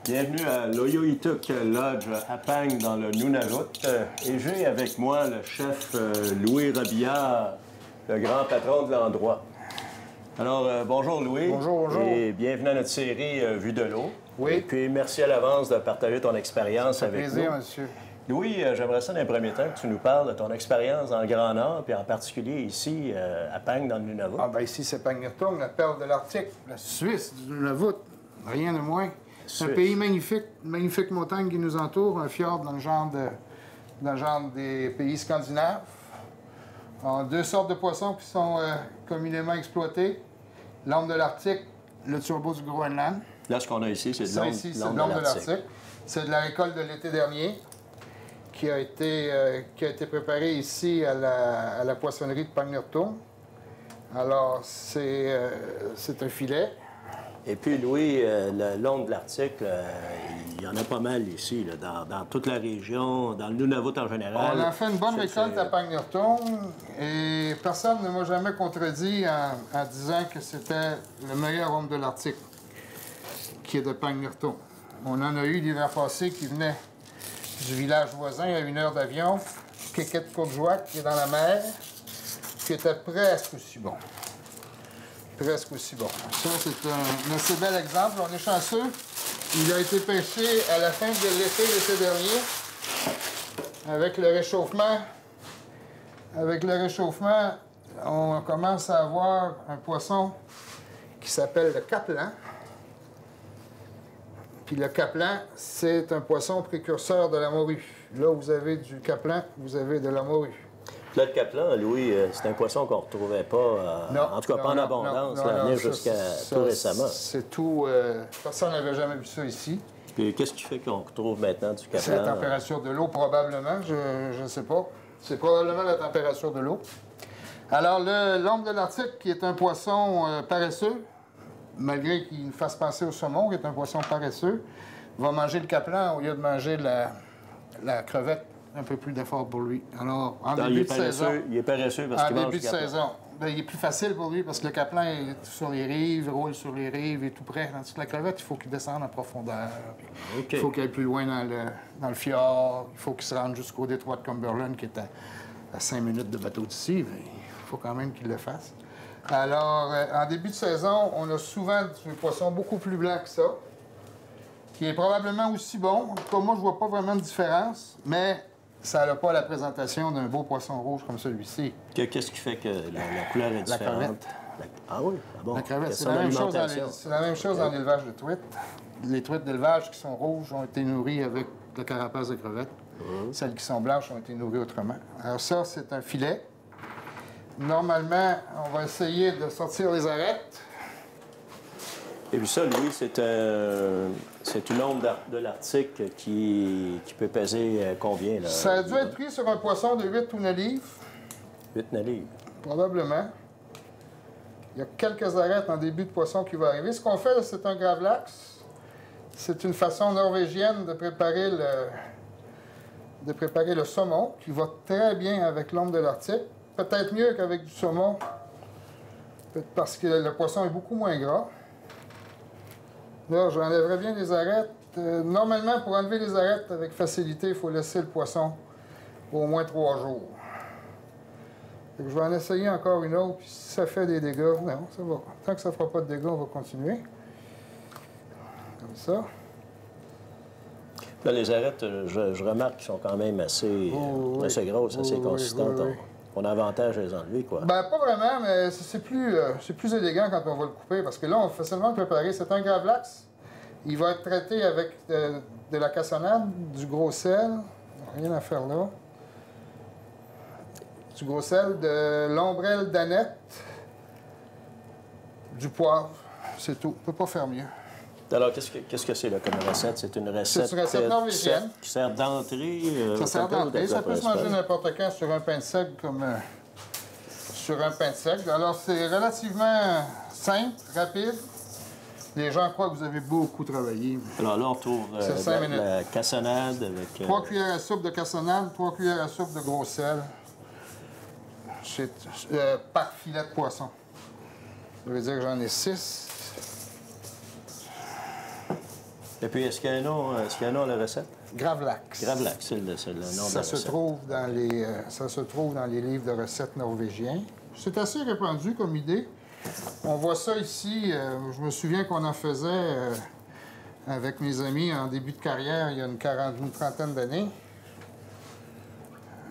Bienvenue à l'Oyo-Ituq Lodge à Pang dans le Nunavut. Et j'ai avec moi le chef Louis Robillard, le grand patron de l'endroit. Alors, bonjour Louis. Bonjour, bonjour. Et bienvenue à notre série Vue de l'eau. Oui. Et puis merci à l'avance de partager ton expérience avec nous. Plaisir, monsieur. Louis, j'aimerais ça dans un premier temps que tu nous parles de ton expérience dans le Grand Nord, puis en particulier ici à Pang dans le Nunavut. Ah, ben ici, c'est Pangnirtung, la perle de l'Arctique, la Suisse du Nunavut, rien de moins. C'est un pays magnifique, une magnifique montagne qui nous entoure, un fjord dans le genre des pays scandinaves. On a deux sortes de poissons qui sont communément exploités. L'ombre de l'Arctique, le turbo du Groenland. Là, ce qu'on a ici, c'est de Ça ici, c'est de l'ombre de l'Arctique. C'est de la récolte de l'été dernier qui a été préparée ici à la poissonnerie de Pangnirtung. Alors, c'est un filet. Et puis, Louis, le long de l'Arctique, il y en a pas mal ici, là, dans toute la région, dans le Nunavut en général. On a fait une bonne récolte à Pangnirtung et personne ne m'a jamais contredit en disant que c'était le meilleur homme de l'Arctique, qui est de Pangnirtung. On en a eu l'hiver passé qui venait du village voisin à 1 heure d'avion, Quéquette-Courgeois, qui est dans la mer, qui était presque aussi bon. Presque aussi bon. Ça, c'est un assez bel exemple. On est chanceux. Il a été pêché à la fin de l'été dernier. Avec le réchauffement, on commence à avoir un poisson qui s'appelle le caplan. Puis le caplan, c'est un poisson précurseur de la morue. Là où vous avez du caplan, vous avez de la morue. Là, le caplan, Louis, c'est un poisson qu'on ne retrouvait pas, en tout cas pas en abondance, jusqu'à tout récemment. C'est tout. Personne n'avait jamais vu ça ici. Puis qu'est-ce qui fait qu'on retrouve maintenant du caplan? C'est la température de l'eau, probablement. Je ne sais pas. C'est probablement la température de l'eau. Alors, l'ombre de l'Arctique, qui est un poisson paresseux, malgré qu'il fasse penser au saumon, qui est un poisson paresseux, va manger le caplan au lieu de manger la crevette. Un peu plus d'effort pour lui. Alors, en début de saison... Il est paresseux parce qu'il mange début de saison, bien, il est plus facile pour lui parce que le caplan est sur les rives, il roule sur les rives et tout près. Tandis que la crevette, il faut qu'il descende en profondeur. Il faut qu'il aille plus loin dans le fjord. Il faut qu'il se rende jusqu'au détroit de Cumberland, qui est à 5 minutes de bateau d'ici. Mais il faut quand même qu'il le fasse. Alors, en début de saison, on a souvent du poisson beaucoup plus blanc que ça, qui est probablement aussi bon. En tout cas, moi, je vois pas vraiment de différence, mais ça n'a pas la présentation d'un beau poisson rouge comme celui-ci. Qu'est-ce qui fait que la couleur est différente? La crevette. Ah oui? Ah bon? La crevette, c'est la même chose dans l'élevage de truites. Les truites d'élevage qui sont rouges ont été nourries avec le carapace de crevette. Celles qui sont blanches ont été nourries autrement. Alors ça, c'est un filet. Normalement, on va essayer de sortir les arêtes. Et puis ça, Louis, c'est une ombre de l'Arctique qui peut peser combien? Là? Ça a dû être pris sur un poisson de 8 ou 9 livres. 8-9 livres? Probablement. Il y a quelques arêtes en début de poisson qui vont arriver. Ce qu'on fait, c'est un gravlax. C'est une façon norvégienne de préparer le saumon, qui va très bien avec l'ombre de l'Arctique. Peut-être mieux qu'avec du saumon, parce que le poisson est beaucoup moins gras. Là, j'enlèverais bien les arêtes. Normalement, pour enlever les arêtes avec facilité, il faut laisser le poisson au moins 3 jours. Je vais en essayer encore une autre, puis si ça fait des dégâts, non, ça va. Tant que ça ne fera pas de dégâts, on va continuer. Comme ça. Là, les arêtes, je remarque qu'elles sont quand même assez grosses, assez consistantes. Oui. On a avantage à les enlever, quoi. Ben, pas vraiment, mais c'est plus élégant quand on va le couper, parce que là, on fait seulement le préparer. C'est un gravlax. Il va être traité avec de la cassonade, du gros sel. Rien à faire là. Du gros sel, de l'ombrelle d'aneth, du poivre. C'est tout. On ne peut pas faire mieux. Alors, qu'est-ce que c'est là, comme recette? C'est une recette norvégienne. Qui sert d'entrée? Ça sert d'entrée. Ça peut se manger n'importe quand sur un pain de seigle comme sur un pain de seigle. Alors, c'est relativement simple, rapide. Les gens croient que vous avez beaucoup travaillé. Alors là, on trouve la cassonade avec... 3 cuillères à soupe de cassonade, 3 cuillères à soupe de gros sel. Par filet de poisson. Ça veut dire que j'en ai 6. Et puis, est-ce qu'il y a un nom, à la recette? Gravlax. Gravlax, c'est le nom de la Ça se recette. trouve dans les livres de recettes norvégiens. C'est assez répandu comme idée. On voit ça ici. Je me souviens qu'on en faisait avec mes amis en début de carrière, il y a une trentaine d'années,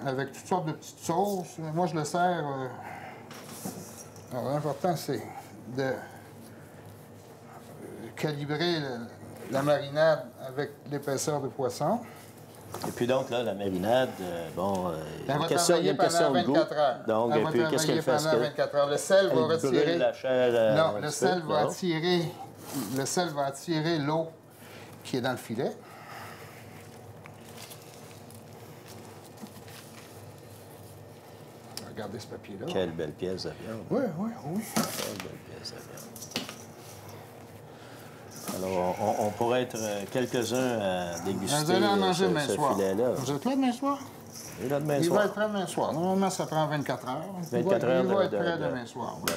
avec toutes sortes de petites sauces. Moi, je le sers. Alors, l'important, c'est de calibrer la marinade avec l'épaisseur de poisson. Et puis donc, là, la marinade, il y a Elle une va question travailler de pendant goût. 24 heures. Donc, Elle et va puis, qu'est-ce qu'elle travailler fait? pendant 24 heures. Le sel va Elle retirer... brûle la chair Non, un le petit sel peu, va non? attirer... Le sel va attirer l'eau qui est dans le filet. Regardez ce papier-là. Quelle belle pièce de viande. Oui, oui, oui. Quelle belle pièce de viande. Alors, on pourrait être quelques-uns à déguster Vous allez en manger demain ce soir. filet-là. Vous êtes là demain soir? Et là, demain Il soir. va être prêt demain soir. Normalement, ça prend 24 heures. 24 heures Il va être de- prêt de- demain soir. Oui.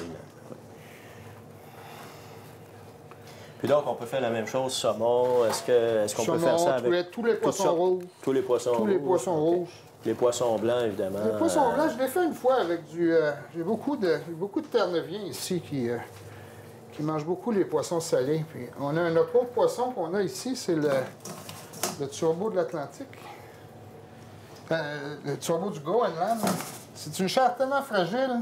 Puis donc, on peut faire la même chose, saumon. Est-ce qu'on peut faire ça avec tous les toutes poissons sortes? rouges. Tous les poissons Tous rouges. les poissons OK. rouges. Les poissons blancs, évidemment. Les poissons blancs, je l'ai fait une fois avec du... j'ai beaucoup de Terre-Neuviens ici qui mangent beaucoup les poissons salés. Puis on a notre autre poisson qu'on a ici, c'est le turbo de l'Atlantique. Le turbo du Groenland. C'est une chair tellement fragile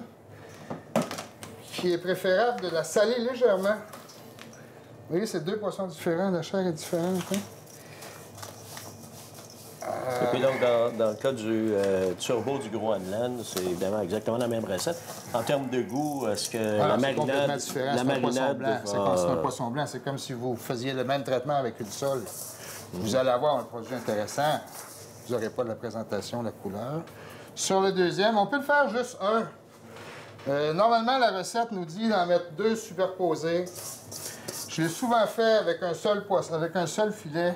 qu'il est préférable de la saler légèrement. Vous voyez, c'est deux poissons différents, la chair est différente. Hein? Et puis donc, dans le cas du turbo du Groenland, c'est évidemment exactement la même recette. En termes de goût, est-ce que la C'est complètement marinade... différent. La C'est un poisson marinade blanc. C'est un poisson blanc. C'est comme si vous faisiez le même traitement avec une sole. Vous allez avoir un produit intéressant. Vous n'aurez pas de la présentation, la couleur. Sur le deuxième, on peut le faire juste un. Normalement, la recette nous dit d'en mettre deux superposés. Je l'ai souvent fait avec un seul poisson, avec un seul filet,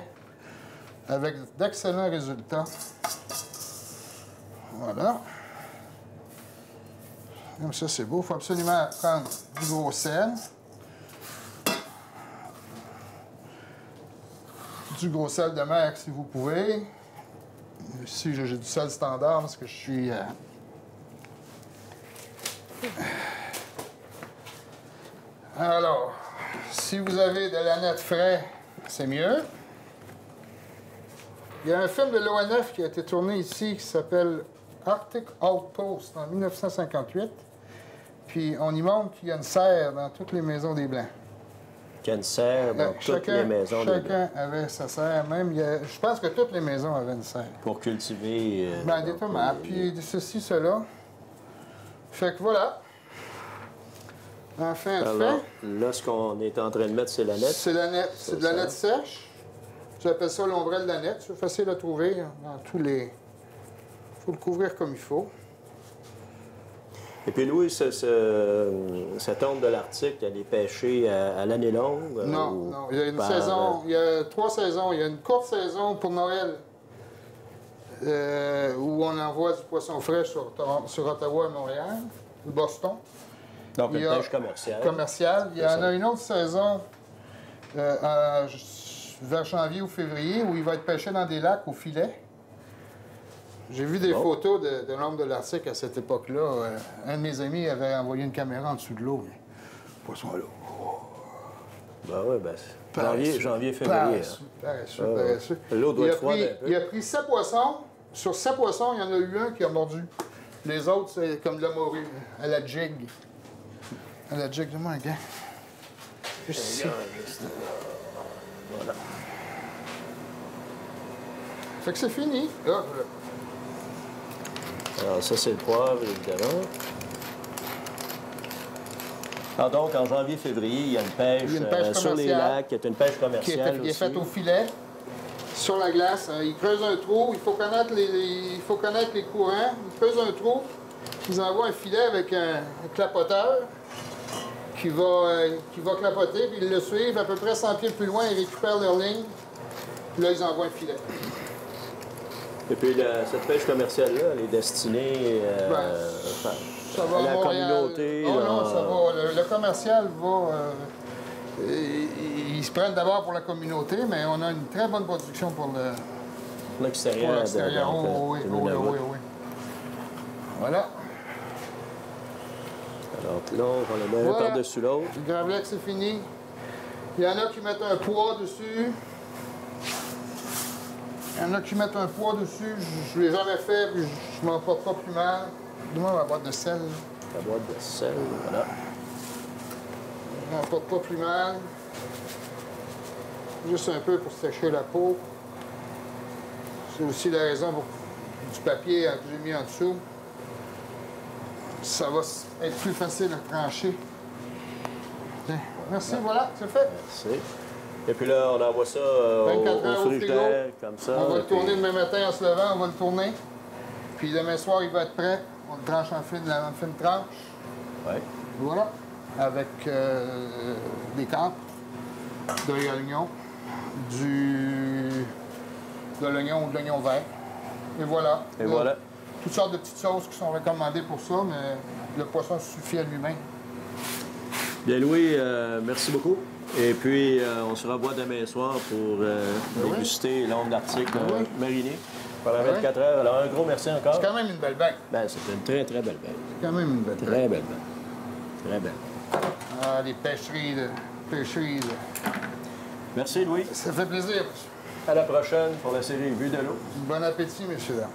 avec d'excellents résultats. Voilà. Comme ça, c'est beau. Il faut absolument prendre du gros sel. Du gros sel de mer, si vous pouvez. Ici, j'ai du sel standard parce que je suis... Alors, si vous avez de l'aneth frais, c'est mieux. Il y a un film de l'ONF qui a été tourné ici qui s'appelle Arctic Outpost en 1958. Puis on y montre qu'il y a une serre dans toutes les maisons des Blancs. Qu'il y a une serre dans toutes les maisons. Chacun avait sa serre. Même, je pense que toutes les maisons avaient une serre. Pour cultiver... Des tomates, puis ceci, cela. Fait que voilà. Enfin, alors, là, ce qu'on est en train de mettre, c'est la nette. C'est la nette. C'est de la nette sèche. J'appelle ça l'ombrelle de la nette. C'est facile à trouver dans tous les... Il faut le couvrir comme il faut. Et puis, Louis, cette onde de l'Arctique, elle est pêchée à l'année longue? Non, non. Il y a une saison. Il y a 3 saisons. Il y a une courte saison pour Noël où on envoie du poisson frais sur Ottawa et Montréal, ou Boston. Donc, une pêche commerciale. Il y en a une autre saison vers janvier ou février où il va être pêché dans des lacs au filet. J'ai vu des photos de l'ombre de l'Arctique à cette époque-là. Un de mes amis avait envoyé une caméra en dessous de l'eau. Le poisson à l'eau. Ben oui, janvier, février. Paresseux. L'eau doit être froide un peu. Il a pris 7 poissons. Sur 7 poissons, il y en a eu un qui a mordu. Les autres, c'est comme de la morue, à la jig. À la jig, donne-moi un gant. Juste ici. Voilà. Fait que c'est fini. Là, alors, ça, c'est le poivre, évidemment. Alors, donc, en janvier-février, il y a une pêche, sur les lacs, qui est une pêche commerciale qui est faite au filet, sur la glace. Ils creusent un trou. Il faut connaître les courants. Ils creusent un trou. Ils envoient un filet avec un clapoteur qui va clapoter, puis ils le suivent à peu près 100 pieds plus loin. Ils récupèrent leur ligne. Puis là, ils envoient un filet. Et puis, cette pêche commerciale-là, elle est destinée ça va à la Montréal. communauté. Non, ça va. Le commercial va... il Ils se prennent d'abord pour la communauté, mais on a une très bonne production pour L'extérieur. l'extérieur. Oh, oui, de oui, oui, Nunavut. oui, oui. Voilà. Alors là, on va le mettre Voilà. par-dessus l'autre. Le gravlax, c'est fini. Il y en a qui mettent un poids dessus. Il y en a qui mettent un poids dessus. Je ne l'ai jamais fait, puis je m'en porte pas plus mal. Dis-moi ma boîte de sel. La boîte de sel, voilà. Je m'en porte pas plus mal. Juste un peu pour sécher la peau. C'est aussi la raison pour du papier que j'ai mis en dessous. Ça va être plus facile à trancher. Tiens, merci, voilà, c'est fait. Merci. Et puis là, on envoie ça 24 heures au au frigidaire, frigo. comme ça. On va et le tourner puis- demain matin en se levant, on va le tourner. Puis demain soir, il va être prêt. On le tranche en fine tranche. Ouais. Voilà. Avec des capres, de l'oignon, de l'oignon ou de l'oignon vert. Et voilà. Et Là, voilà. toutes sortes de petites sauces qui sont recommandées pour ça, mais le poisson suffit à lui-même. Bien, Louis, merci beaucoup. Et puis, on se revoit demain soir pour déguster l'onde d'Arctique oui. marinée pendant Ah oui. 24 heures. Alors, un gros merci encore. C'est quand même une belle bête. Ben, c'est une très, très belle bête. C'est quand même une belle bête. Très belle bête. Très belle. Ah, les pêcheries, Merci, Louis. Ça fait plaisir. À la prochaine pour la série Vue de l'eau. Bon appétit, messieurs, dames.